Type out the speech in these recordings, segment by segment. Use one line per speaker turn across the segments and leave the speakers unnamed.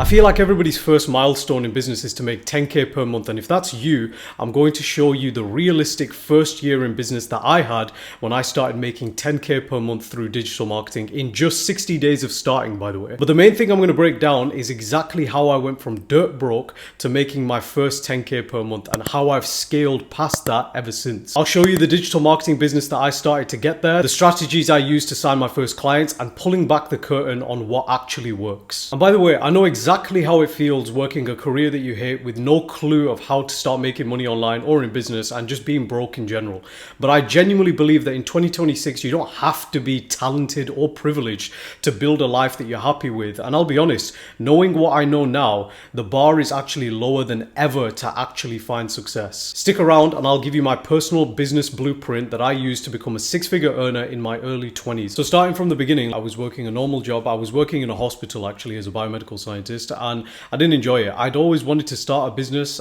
I feel like everybody's first milestone in business is to make 10K per month, and if that's you, I'm going to show you the realistic first year in business that I had when I started making 10K per month through digital marketing in just 60 days of starting, by the way. But the main thing I'm going to break down is exactly how I went from dirt broke to making my first 10K per month and how I've scaled past that ever since. I'll show you the digital marketing business that I started to get there, the strategies I used to sign my first clients, and pulling back the curtain on what actually works. And by the way, I know exactly how it feels working a career that you hate with no clue of how to start making money online or in business and just being broke in general. But I genuinely believe that in 2026, you don't have to be talented or privileged to build a life that you're happy with. And I'll be honest, knowing what I know now, the bar is actually lower than ever to actually find success. Stick around and I'll give you my personal business blueprint that I used to become a six-figure earner in my early 20s. So starting from the beginning, I was working a normal job. I was working in a hospital actually as a biomedical scientist, and I didn't enjoy it. I'd always wanted to start a business.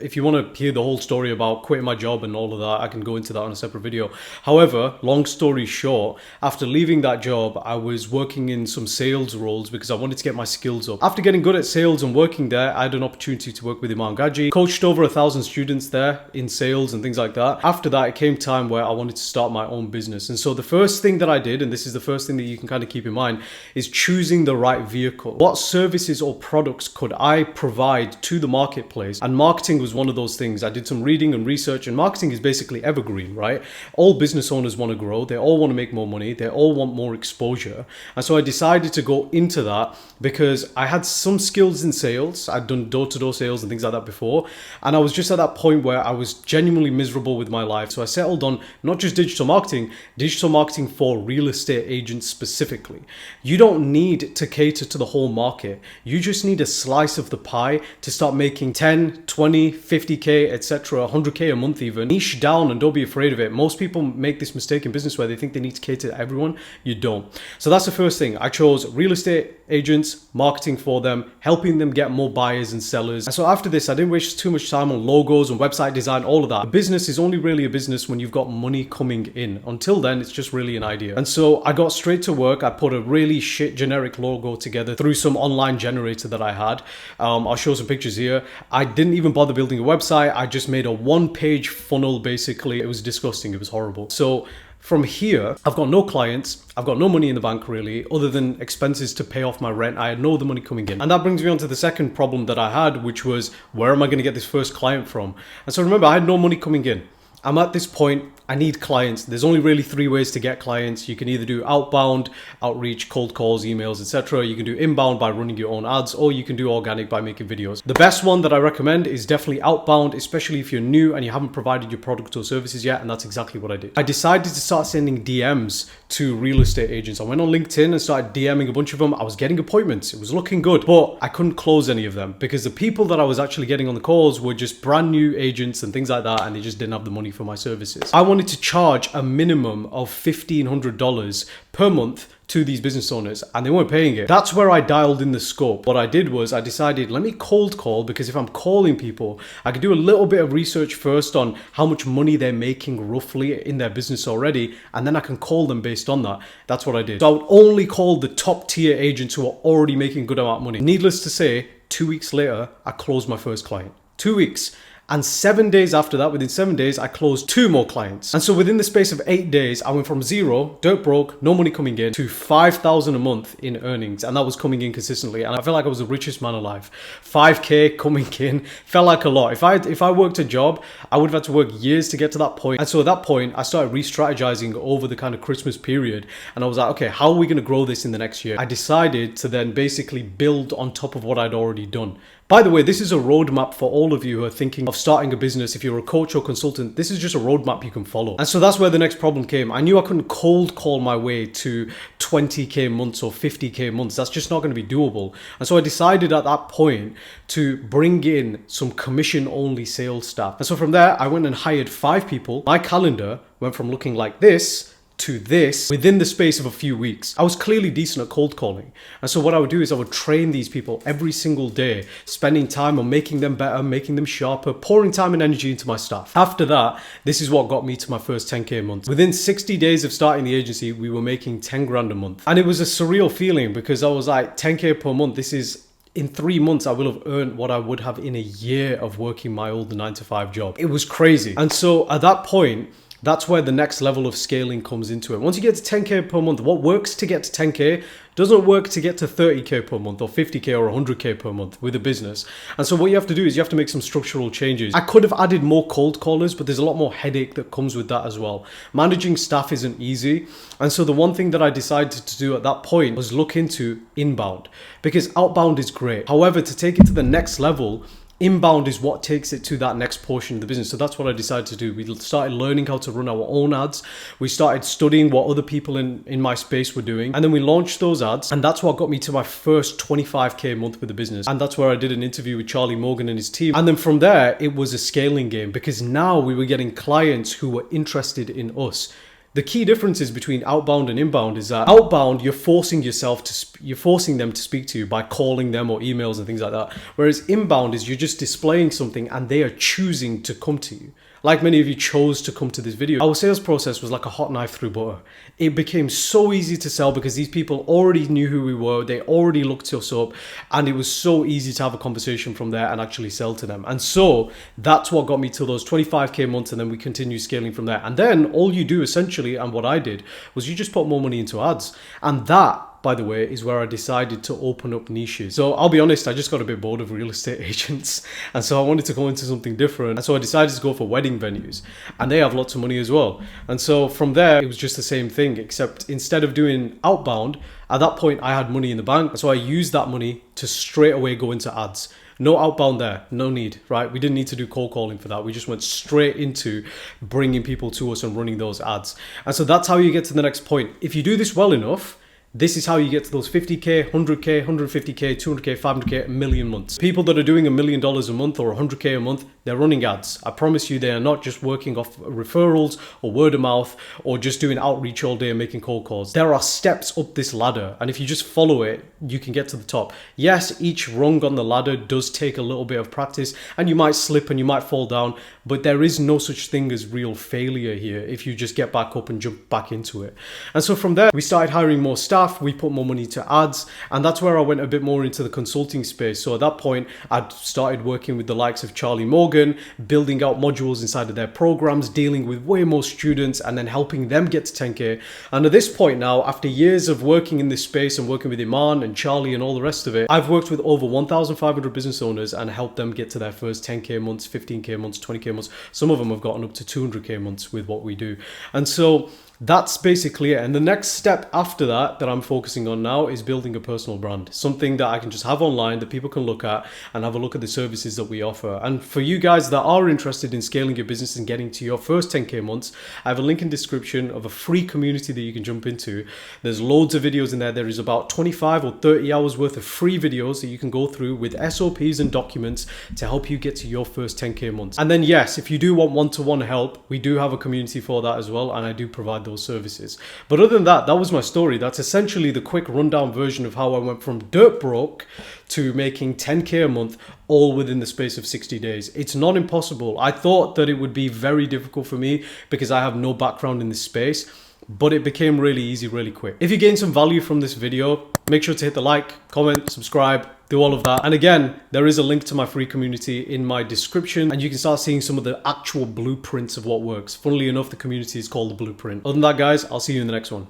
If you want to hear the whole story about quitting my job and all of that, I can go into that on a separate video. However, long story short, after leaving that job, I was working in some sales roles because I wanted to get my skills up. After getting good at sales and working there, I had an opportunity to work with Imam Gaji, coached over 1,000 students there in sales and things like that. After that, it came time where I wanted to start my own business. And so the first thing that I did, and this is the first thing that you can kind of keep in mind, is choosing the right vehicle. What services or products could I provide to the marketplace? And marketing was one of those things. I did some reading and research, and marketing is basically evergreen, right? All business owners want to grow. They all want to make more money. They all want more exposure. And so I decided to go into that because I had some skills in sales. I'd done door-to-door sales and things like that before. And I was just at that point where I was genuinely miserable with my life. So I settled on not just digital marketing for real estate agents specifically. You don't need to cater to the whole market. You just need a slice of the pie to start making 10, 20, 50K, etc., 100K a month even. Niche down and don't be afraid of it. Most people make this mistake in business where they think they need to cater to everyone. You don't. So that's the first thing. I chose real estate agents, marketing for them, helping them get more buyers and sellers. And so after this, I didn't waste too much time on logos and website design, all of that. A business is only really a business when you've got money coming in. Until then, it's just really an idea. And so I got straight to work. I put a really shit generic logo together through some online generator that I had. I'll show some pictures here. I didn't even bother building a website. I just made a one-page funnel basically. It was disgusting. It was horrible. So from here, I've got no clients. I've got no money in the bank really, other than expenses to pay off my rent. I had no other money coming in. And that brings me on to the second problem that I had, which was, where am I going to get this first client from? And so remember, I had no money coming in. I'm at this point, I need clients. There's only really three ways to get clients. You can either do outbound, outreach, cold calls, emails, etc. You can do inbound by running your own ads, or you can do organic by making videos. The best one that I recommend is definitely outbound, especially if you're new and you haven't provided your product or services yet, and that's exactly what I did. I decided to start sending DMs to real estate agents. I went on LinkedIn and started DMing a bunch of them. I was getting appointments. It was looking good, but I couldn't close any of them because the people that I was actually getting on the calls were just brand new agents and things like that, and they just didn't have the money for my services. I wanted to charge a minimum of $1,500 per month to these business owners, and they weren't paying it. That's where I dialed in the scope. What I did was I decided, let me cold call, because if I'm calling people, I could do a little bit of research first on how much money they're making roughly in their business already, and then I can call them based on that. That's what I did. So I would only call the top tier agents who are already making a good amount of money. Needless to say, 2 weeks later, I closed my first client. 2 weeks. And 7 days after that, within 7 days, I closed 2 more clients. And so within the space of 8 days, I went from zero, dirt broke, no money coming in, to 5,000 a month in earnings. And that was coming in consistently. And I felt like I was the richest man alive. 5K coming in, felt like a lot. If I worked a job, I would have had to work years to get to that point. And so at that point, I started re-strategizing over the kind of Christmas period. And I was like, okay, how are we going to grow this in the next year? I decided to then basically build on top of what I'd already done. By the way, this is a roadmap for all of you who are thinking of starting a business. If you're a coach or consultant, this is just a roadmap you can follow. And so that's where the next problem came. I knew I couldn't cold call my way to 20K months or 50K months. That's just not going to be doable. And so I decided at that point to bring in some commission-only sales staff. And so from there, I went and hired 5 people. My calendar went from looking like this to this within the space of a few weeks. I was clearly decent at cold calling. And so what I would do is I would train these people every single day, spending time on making them better, making them sharper, pouring time and energy into my staff. After that, this is what got me to my first 10K a month. Within 60 days of starting the agency, we were making 10 grand a month. And it was a surreal feeling because I was like, 10K per month, this is in 3 months, I will have earned what I would have in a year of working my old 9 to 5 job. It was crazy. And so at that point, that's where the next level of scaling comes into it. Once you get to 10K per month, what works to get to 10K doesn't work to get to 30K per month or 50K or 100K per month with a business. And so what you have to do is you have to make some structural changes. I could have added more cold callers, but there's a lot more headache that comes with that as well. Managing staff isn't easy. And so the one thing that I decided to do at that point was look into inbound, because outbound is great. However, to take it to the next level, inbound is what takes it to that next portion of the business. So that's what I decided to do. We started learning how to run our own ads. We started studying what other people in my space were doing. And then we launched those ads. And that's what got me to my first 25K a month with the business. And that's where I did an interview with Charlie Morgan and his team. And then from there, it was a scaling game, because now we were getting clients who were interested in us. The key differences between outbound and inbound is that outbound, you're forcing them to speak to you by calling them or emails and things like that. Whereas inbound is you're just displaying something and they are choosing to come to you. Like many of you chose to come to this video. Our sales process was like a hot knife through butter. It became so easy to sell because these people already knew who we were. They already looked us up, and it was so easy to have a conversation from there and actually sell to them. And so that's what got me to those 25K months, and then we continue scaling from there. And then all you do essentially, and what I did, was you just put more money into ads. And that, by the way, is where I decided to open up niches. So I'll be honest, I just got a bit bored of real estate agents. And so I wanted to go into something different. And so I decided to go for wedding venues, and they have lots of money as well. And so from there, it was just the same thing, except instead of doing outbound, at that point I had money in the bank. So I used that money to straight away go into ads. No outbound there, no need, right? We didn't need to do cold calling for that. We just went straight into bringing people to us and running those ads. And so that's how you get to the next point. If you do this well enough, this is how you get to those 50K, 100K, 150K, 200K, 500K, a million months. People that are doing $1 million a month or 100K a month, they're running ads. I promise you, they are not just working off referrals or word of mouth or just doing outreach all day and making cold calls. There are steps up this ladder, and if you just follow it, you can get to the top. Yes, each rung on the ladder does take a little bit of practice, and you might slip and you might fall down, but there is no such thing as real failure here if you just get back up and jump back into it. And so from there, we started hiring more staff. We put more money to ads, and that's where I went a bit more into the consulting space. So at that point, I'd started working with the likes of Charlie Morgan, building out modules inside of their programs, dealing with way more students, and then helping them get to 10K. And at this point now, after years of working in this space and working with Iman and Charlie and all the rest of it, I've worked with over 1,500 business owners and helped them get to their first 10K months, 15K months, 20K months. Some of them have gotten up to 200K months with what we do. And so that's basically it. And the next step after that I'm focusing on now is building a personal brand, something that I can just have online that people can look at and have a look at the services that we offer. And for you guys that are interested in scaling your business and getting to your first 10K months, I have a link in description of a free community that you can jump into. There's loads of videos in there. There is about 25 or 30 hours worth of free videos that you can go through with SOPs and documents to help you get to your first 10K months. And then yes, if you do want one-to-one help, we do have a community for that as well, and I do provide those services. But other than that, that was my story. That's essentially the quick rundown version of how I went from dirt broke to making 10K a month, all within the space of 60 days. It's not impossible. I thought that it would be very difficult for me because I have no background in this space, but it became really easy really quick. If you gained some value from this video, make sure to hit the like, comment, subscribe, do all of that. And again, there is a link to my free community in my description, and you can start seeing some of the actual blueprints of what works. Funnily enough, the community is called The Blueprint. Other than that, guys, I'll see you in the next one.